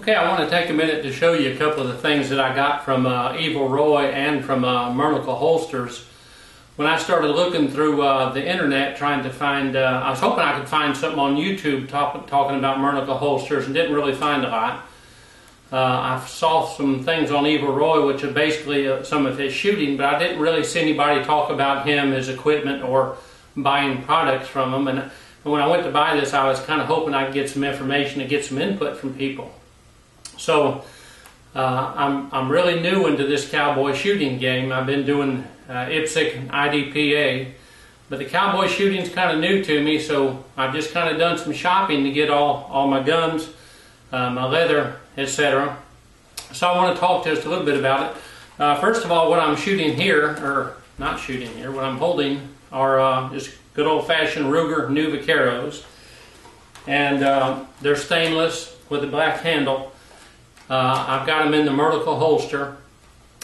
Okay, I want to take a minute to show you a couple of the things that I got from Evil Roy and from Mernickle holsters. When I started looking through the internet trying to find, I was hoping I could find something on YouTube talking about Mernickle holsters, and didn't really find a lot. I saw some things on Evil Roy, which are basically some of his shooting, but I didn't really see anybody talk about him, his equipment, or buying products from him. And when I went to buy this, I was kind of hoping I could get some information and get some input from people. So I'm really new into this cowboy shooting game. I've been doing IPSC and IDPA, but the cowboy shooting's kind of new to me, so I've just kind of done some shopping to get all my guns, my leather, etc. So I want to talk just a little bit about it. First of all, what I'm shooting here, or not shooting here, what I'm holding are just good old-fashioned Ruger new Vaqueros, and they're stainless with a black handle. I've got them in the Mernickle holster,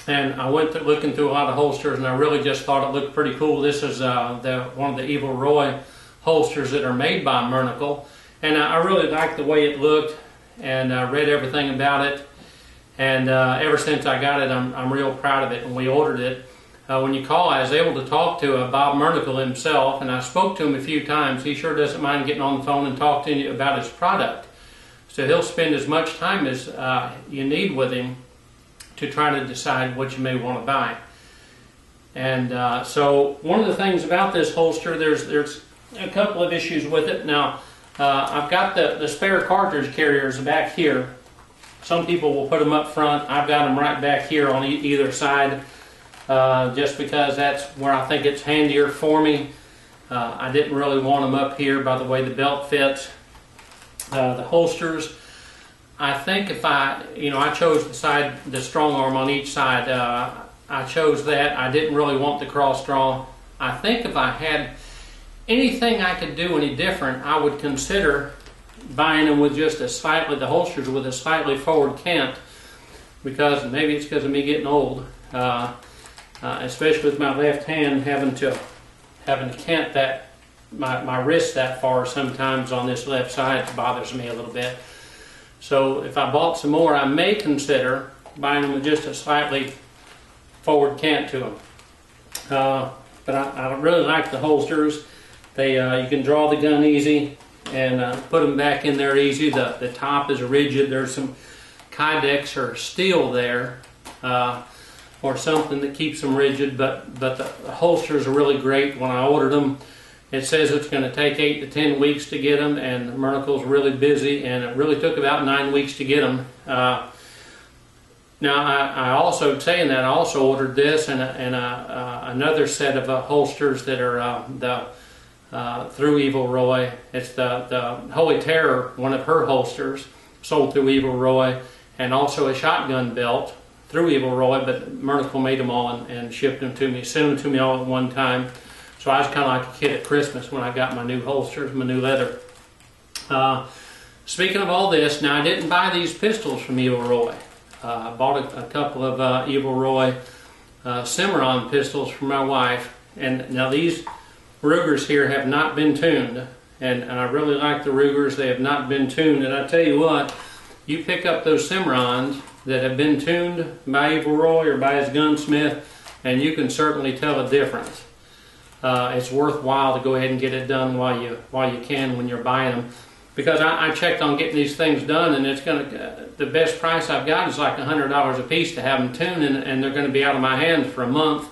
and I went looking through a lot of holsters, and I really just thought it looked pretty cool. This is one of the Evil Roy holsters that are made by Mernickle, and I really liked the way it looked, and I read everything about it, and ever since I got it, I'm real proud of it. When we ordered it, when you call, I was able to talk to Bob Mernickle himself, and I spoke to him a few times. He sure doesn't mind getting on the phone and talk to you about his product. So he'll spend as much time as you need with him to try to decide what you may want to buy. And so one of the things about this holster, there's a couple of issues with it. Now, I've got the spare cartridge carriers back here. Some people will put them up front. I've got them right back here on either side, just because that's where I think it's handier for me. I didn't really want them up here by the way the belt fits. The holsters, I think if I chose the strong arm on each side. I chose that. I didn't really want the cross draw. I think if I had anything I could do any different, I would consider buying them with just the holsters with a slightly forward cant, because maybe it's because of me getting old, especially with my left hand having to cant that. My wrist that far sometimes on this left side bothers me a little bit. So if I bought some more, I may consider buying them with just a slightly forward cant to them. But I really like the holsters. You can draw the gun easy and put them back in there easy. The top is rigid. There's some Kydex or steel there, or something that keeps them rigid. But the holsters are really great. When I ordered them, it says it's going to take 8 to 10 weeks to get them, and Mernickle's really busy, and it really took about 9 weeks to get them. Now, I also, saying that, I also ordered this and another set of holsters that are through Evil Roy. It's the Holy Terror, one of her holsters, sold through Evil Roy, and also a shotgun belt through Evil Roy, but Mernickle made them all and shipped them to me, sent them to me all at one time. So I was kind of like a kid at Christmas when I got my new holsters, my new leather. Speaking of all this, now I didn't buy these pistols from Evil Roy. I bought a couple of Evil Roy Cimarron pistols for my wife. And now these Rugers here have not been tuned. And I really like the Rugers. They have not been tuned. And I tell you what, you pick up those Cimarrons that have been tuned by Evil Roy or by his gunsmith, and you can certainly tell a difference. It's worthwhile to go ahead and get it done while you can when you're buying them, because I checked on getting these things done, and it's the best price I've got is like $100 a piece to have them tuned, and they're going to be out of my hands for a month,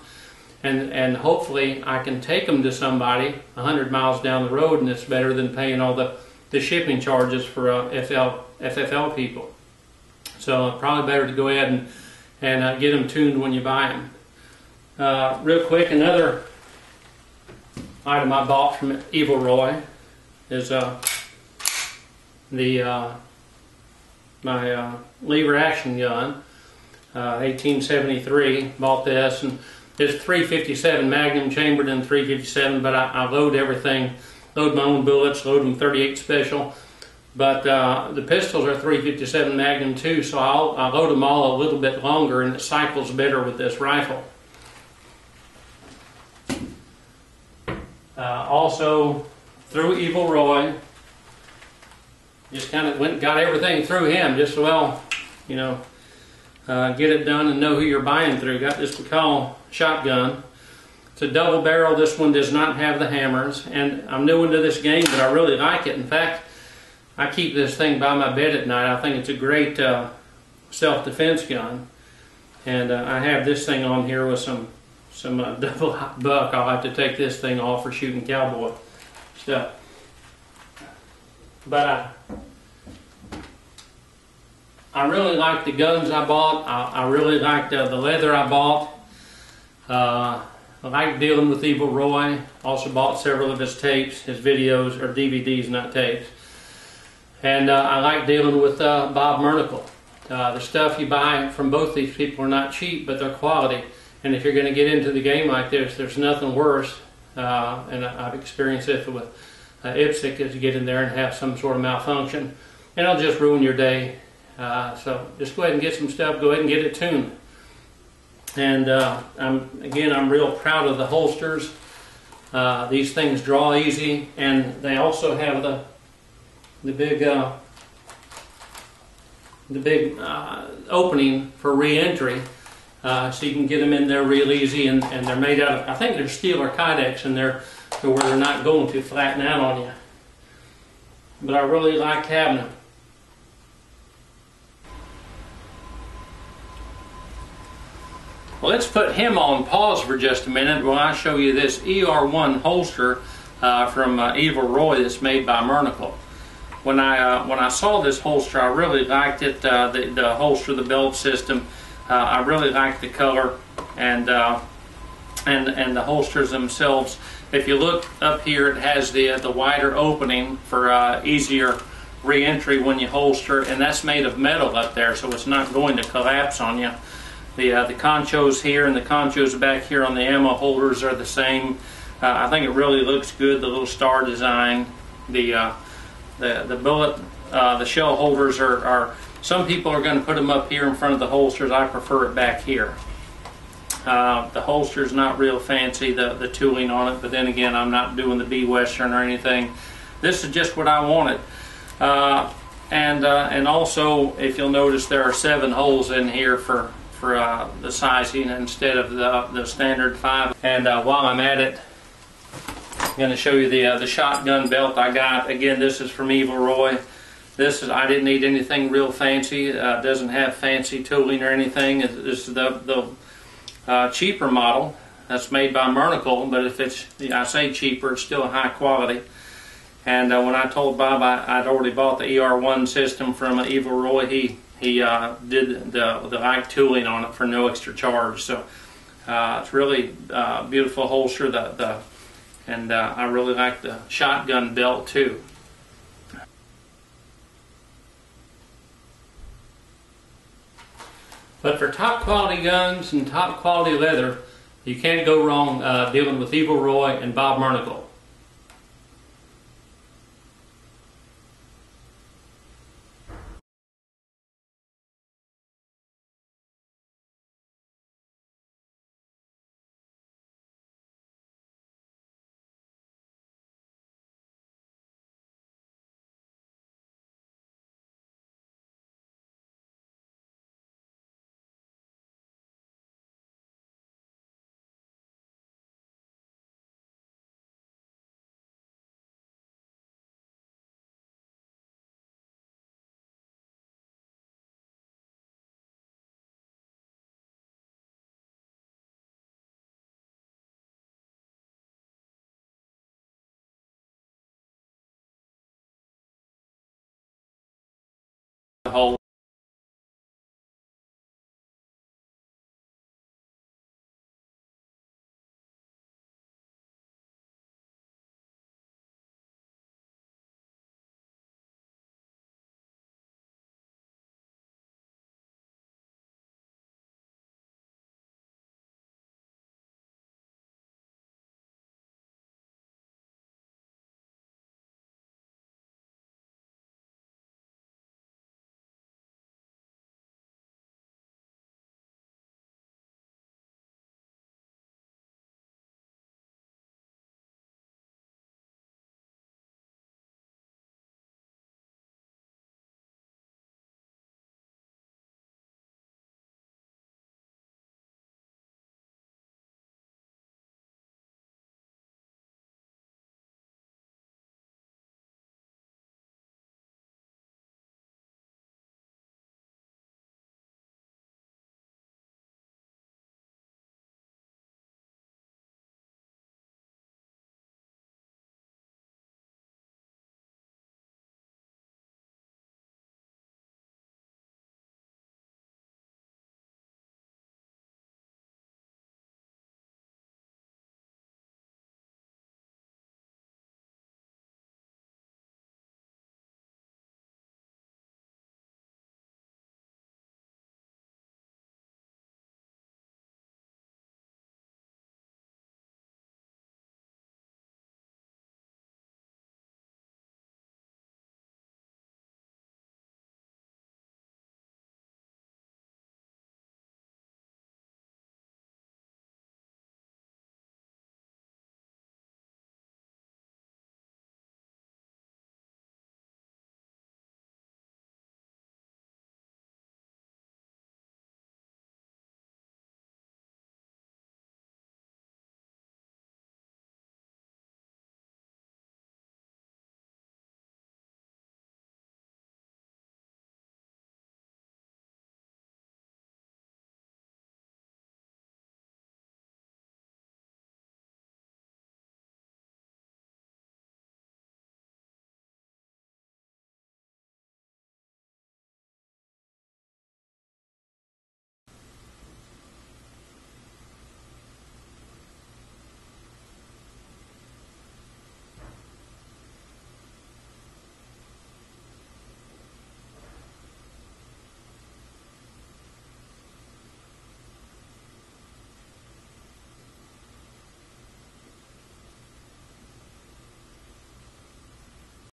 and hopefully I can take them to somebody 100 miles down the road, and it's better than paying all the shipping charges for FFL people. So probably better to go ahead and get them tuned when you buy them. Real quick, another item I bought from Evil Roy is my lever action gun, 1873. Bought this, and it's 357 Magnum, chambered in 357, but I load everything, load my own bullets, load them 38 special. But the pistols are 357 Magnum too, so I load them all a little bit longer, and it cycles better with this rifle. Also, through Evil Roy, just kind of went and got everything through him, just well, you know, get it done and know who you're buying through. Got this McCall shotgun. It's a double barrel. This one does not have the hammers, and I'm new into this game, but I really like it. In fact, I keep this thing by my bed at night. I think it's a great self-defense gun, and I have this thing on here with some double buck. I'll have to take this thing off for shooting cowboy stuff. But I really like the guns I bought. I really like the leather I bought. I like dealing with Evil Roy. Also bought several of his tapes, his videos, or DVDs, not tapes. And I like dealing with Bob Mernickle. The stuff you buy from both these people are not cheap, but they're quality. And if you're going to get into the game like this, there's nothing worse. And I've experienced this with IPSC, is to get in there and have some sort of malfunction, and it'll just ruin your day. So just go ahead and get some stuff. Go ahead and get it tuned. And I'm real proud of the holsters. These things draw easy, and they also have the big opening for re-entry, so you can get them in there real easy. And they're made out of, I think they're steel or Kydex in there, to where they're not going to flatten out on you. But I really like having them. Well, let's put him on pause for just a minute while I show you this ER1 holster from Evil Roy that's made by Mernickle. When I saw this holster, I really liked it. The holster, the belt system, I really liked the color, and the holsters themselves. If you look up here, it has the wider opening for easier re-entry when you holster, and that's made of metal up there, so it's not going to collapse on you. The conchos here and the conchos back here on the ammo holders are the same. I think it really looks good. The little star design, the bullet, the shell holders are. Some people are going to put them up here in front of the holsters. I prefer it back here. The holster's not real fancy, the tooling on it, but then again, I'm not doing the B-Western or anything. This is just what I wanted. And also, if you'll notice, there are 7 holes in here for the sizing instead of the standard 5. And while I'm at it, I'm going to show you the shotgun belt I got. Again, this is from Evil Roy. I didn't need anything real fancy. It doesn't have fancy tooling or anything. This is the cheaper model that's made by Mernickle, but if it's, I say cheaper, it's still high quality. And when I told Bob I'd already bought the ER1 system from Evil Roy, he did the like tooling on it for no extra charge. So it's really beautiful holster. And I really like the shotgun belt too. But for top quality guns and top quality leather, you can't go wrong dealing with Evil Roy and Bob Mernickle. The whole